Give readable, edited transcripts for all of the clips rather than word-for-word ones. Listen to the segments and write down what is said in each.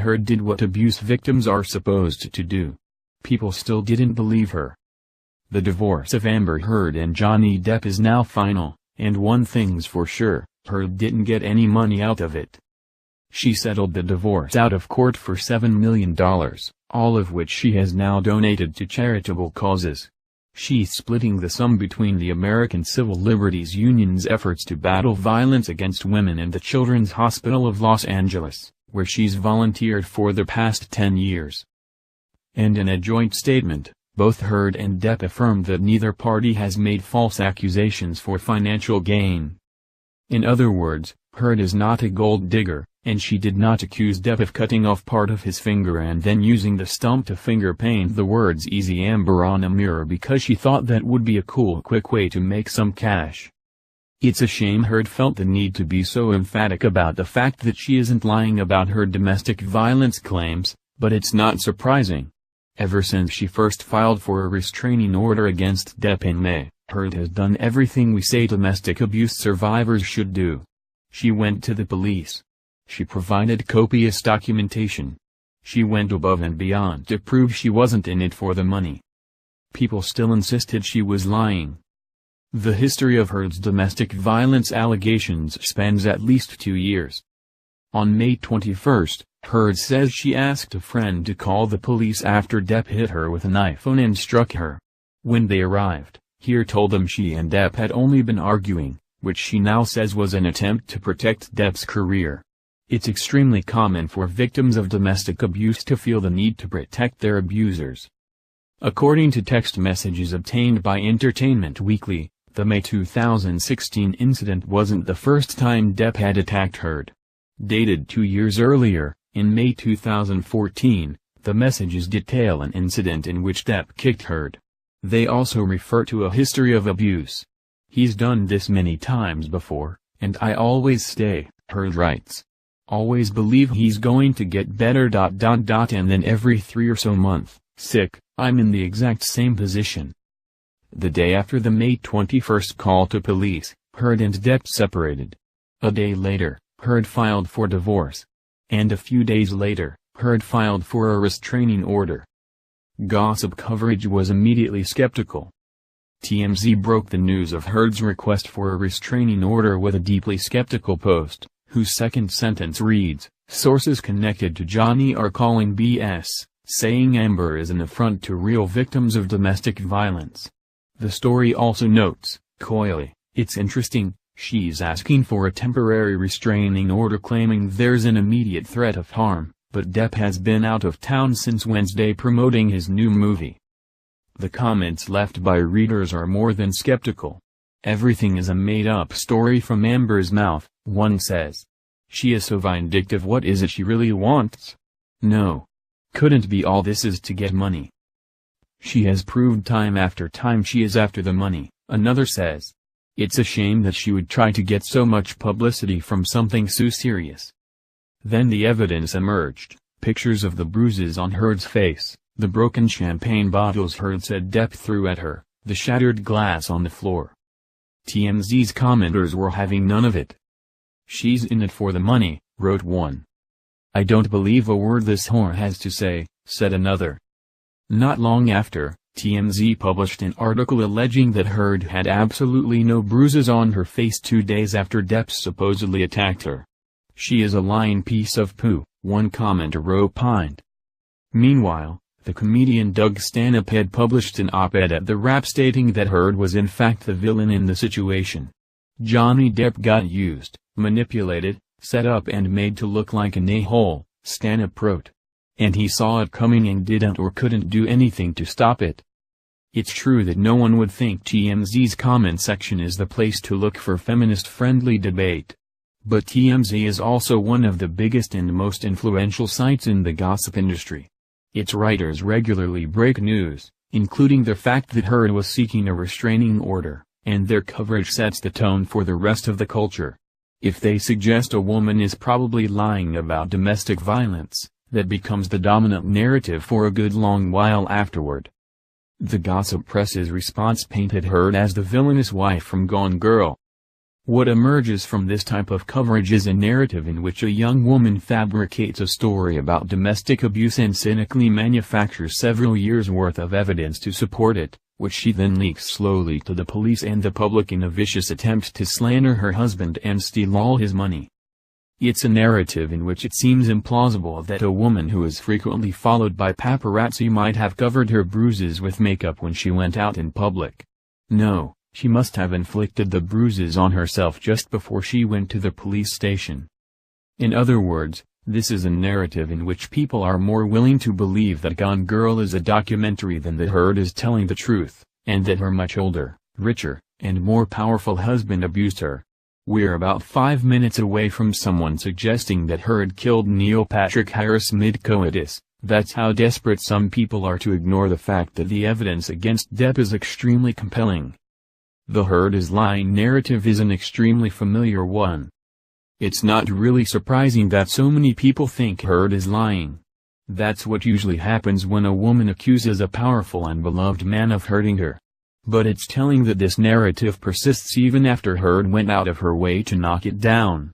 Heard did what abuse victims are supposed to do. People still didn't believe her. The divorce of Amber Heard and Johnny Depp is now final, and one thing's for sure, Heard didn't get any money out of it. She settled the divorce out of court for $7 million, all of which she has now donated to charitable causes. She's splitting the sum between the American Civil Liberties Union's efforts to battle violence against women and the Children's Hospital of Los Angeles, where she's volunteered for the past 10 years. And in a joint statement, both Heard and Depp affirmed that neither party has made false accusations for financial gain. In other words, Heard is not a gold digger, and she did not accuse Depp of cutting off part of his finger and then using the stump to finger paint the words "Easy Amber" on a mirror because she thought that would be a cool quick way to make some cash. It's a shame Heard felt the need to be so emphatic about the fact that she isn't lying about her domestic violence claims, but it's not surprising. Ever since she first filed for a restraining order against Depp in May, Heard has done everything we say domestic abuse survivors should do. She went to the police. She provided copious documentation. She went above and beyond to prove she wasn't in it for the money. People still insisted she was lying. The history of Heard's domestic violence allegations spans at least 2 years. On May 21, Heard says she asked a friend to call the police after Depp hit her with an iPhone and struck her. When they arrived, Heard told them she and Depp had only been arguing, which she now says was an attempt to protect Depp's career. It's extremely common for victims of domestic abuse to feel the need to protect their abusers. According to text messages obtained by Entertainment Weekly, the May 2016 incident wasn't the first time Depp had attacked Heard. Dated 2 years earlier, in May 2014, the messages detail an incident in which Depp kicked Heard. They also refer to a history of abuse. "He's done this many times before, and I always stay," Heard writes. "Always believe he's going to get better. And then every 3 or so months, sick, I'm in the exact same position." The day after the May 21 call to police, Heard and Depp separated. A day later, Heard filed for divorce. And a few days later, Heard filed for a restraining order. Gossip coverage was immediately skeptical. TMZ broke the news of Heard's request for a restraining order with a deeply skeptical post, whose second sentence reads, "Sources connected to Johnny are calling BS, saying Amber is an affront to real victims of domestic violence." The story also notes, coyly, "It's interesting, she's asking for a temporary restraining order claiming there's an immediate threat of harm, but Depp has been out of town since Wednesday promoting his new movie." The comments left by readers are more than skeptical. "Everything is a made-up story from Amber's mouth," one says. "She is so vindictive. What is it she really wants? No. Couldn't be all this is to get money. She has proved time after time she is after the money," another says. "It's a shame that she would try to get so much publicity from something so serious." Then the evidence emerged, pictures of the bruises on Heard's face, the broken champagne bottles Heard said Depp threw at her, the shattered glass on the floor. TMZ's commenters were having none of it. "She's in it for the money," wrote one. "I don't believe a word this whore has to say," said another. Not long after, TMZ published an article alleging that Heard had absolutely no bruises on her face 2 days after Depp supposedly attacked her. "She is a lying piece of poo," one commenter opined. Meanwhile, the comedian Doug Stanhope had published an op-ed at The Wrap stating that Heard was in fact the villain in the situation. "Johnny Depp got used, manipulated, set up and made to look like an a-hole," Stanhope wrote. "And he saw it coming and didn't or couldn't do anything to stop it." It's true that no one would think TMZ's comment section is the place to look for feminist-friendly debate. But TMZ is also one of the biggest and most influential sites in the gossip industry. Its writers regularly break news, including the fact that Heard was seeking a restraining order, and their coverage sets the tone for the rest of the culture. If they suggest a woman is probably lying about domestic violence, that becomes the dominant narrative for a good long while afterward. The gossip press's response painted Heard as the villainous wife from Gone Girl. What emerges from this type of coverage is a narrative in which a young woman fabricates a story about domestic abuse and cynically manufactures several years' worth of evidence to support it, which she then leaks slowly to the police and the public in a vicious attempt to slander her husband and steal all his money. It's a narrative in which it seems implausible that a woman who is frequently followed by paparazzi might have covered her bruises with makeup when she went out in public. No, she must have inflicted the bruises on herself just before she went to the police station. In other words, this is a narrative in which people are more willing to believe that Gone Girl is a documentary than that Heard is telling the truth, and that her much older, richer, and more powerful husband abused her. We're about 5 minutes away from someone suggesting that Heard killed Neil Patrick Harris mid-coitus. That's how desperate some people are to ignore the fact that the evidence against Depp is extremely compelling. The Heard is lying narrative is an extremely familiar one. It's not really surprising that so many people think Heard is lying. That's what usually happens when a woman accuses a powerful and beloved man of hurting her. But it's telling that this narrative persists even after Heard went out of her way to knock it down.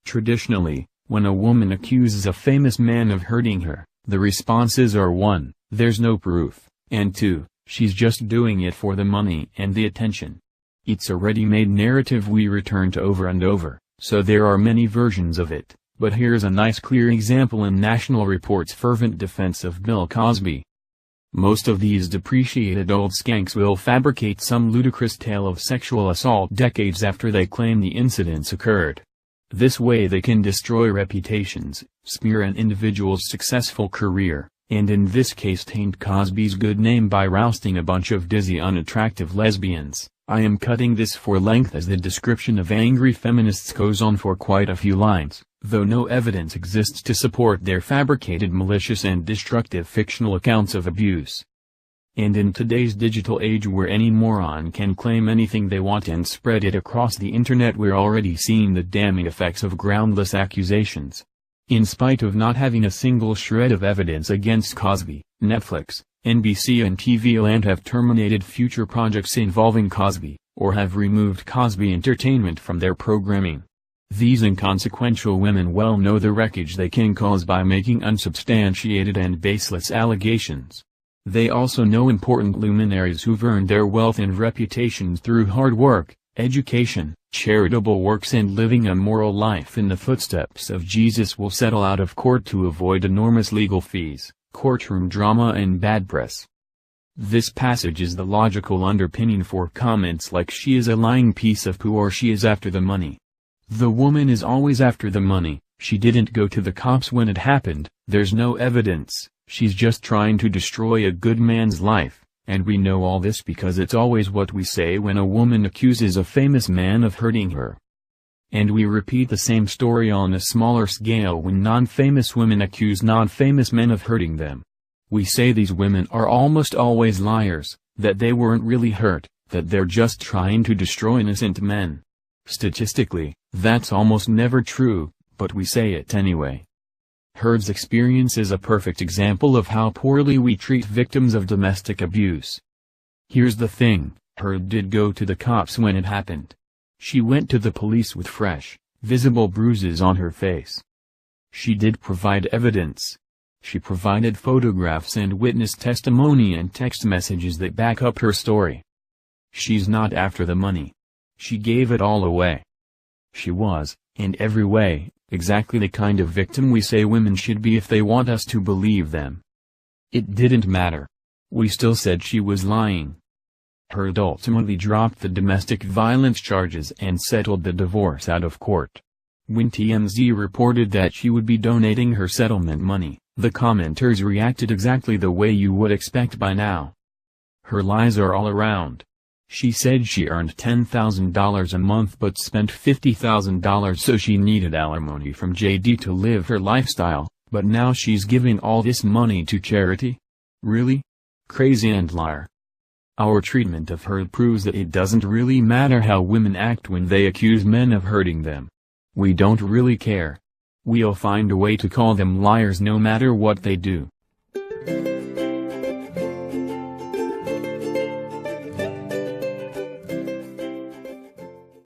Traditionally, when a woman accuses a famous man of hurting her, the responses are 1, there's no proof, and 2, she's just doing it for the money and the attention. It's a ready-made narrative we return to over and over, so there are many versions of it, but here's a nice clear example in National Report's fervent defense of Bill Cosby. Most of these depreciated old skanks will fabricate some ludicrous tale of sexual assault decades after they claim the incidents occurred. This way they can destroy reputations, smear an individual's successful career, and in this case taint Cosby's good name by rousting a bunch of dizzy unattractive lesbians. I am cutting this for length as the description of angry feminists goes on for quite a few lines, though no evidence exists to support their fabricated malicious and destructive fictional accounts of abuse. And in today's digital age where any moron can claim anything they want and spread it across the internet, we're already seeing the damning effects of groundless accusations. In spite of not having a single shred of evidence against Cosby, Netflix, NBC and TV Land have terminated future projects involving Cosby, or have removed Cosby Entertainment from their programming. These inconsequential women well know the wreckage they can cause by making unsubstantiated and baseless allegations. They also know important luminaries who've earned their wealth and reputations through hard work, education, charitable works and living a moral life in the footsteps of Jesus will settle out of court to avoid enormous legal fees, courtroom drama and bad press. This passage is the logical underpinning for comments like she is a lying piece of poo or she is after the money. The woman is always after the money, she didn't go to the cops when it happened, there's no evidence, she's just trying to destroy a good man's life, and we know all this because it's always what we say when a woman accuses a famous man of hurting her. And we repeat the same story on a smaller scale when non-famous women accuse non-famous men of hurting them. We say these women are almost always liars, that they weren't really hurt, that they're just trying to destroy innocent men. Statistically, that's almost never true, but we say it anyway. Heard's experience is a perfect example of how poorly we treat victims of domestic abuse. Here's the thing, Heard did go to the cops when it happened. She went to the police with fresh, visible bruises on her face. She did provide evidence. She provided photographs and witness testimony and text messages that back up her story. She's not after the money. She gave it all away. She was, in every way, exactly the kind of victim we say women should be if they want us to believe them. It didn't matter. We still said she was lying. Heard ultimately dropped the domestic violence charges and settled the divorce out of court. When TMZ reported that she would be donating her settlement money, the commenters reacted exactly the way you would expect by now. Her lies are all around. She said she earned $10,000 a month but spent $50,000 so she needed alimony from JD to live her lifestyle, but now she's giving all this money to charity? Really? Crazy and liar. Our treatment of Heard proves that it doesn't really matter how women act when they accuse men of hurting them. We don't really care. We'll find a way to call them liars no matter what they do.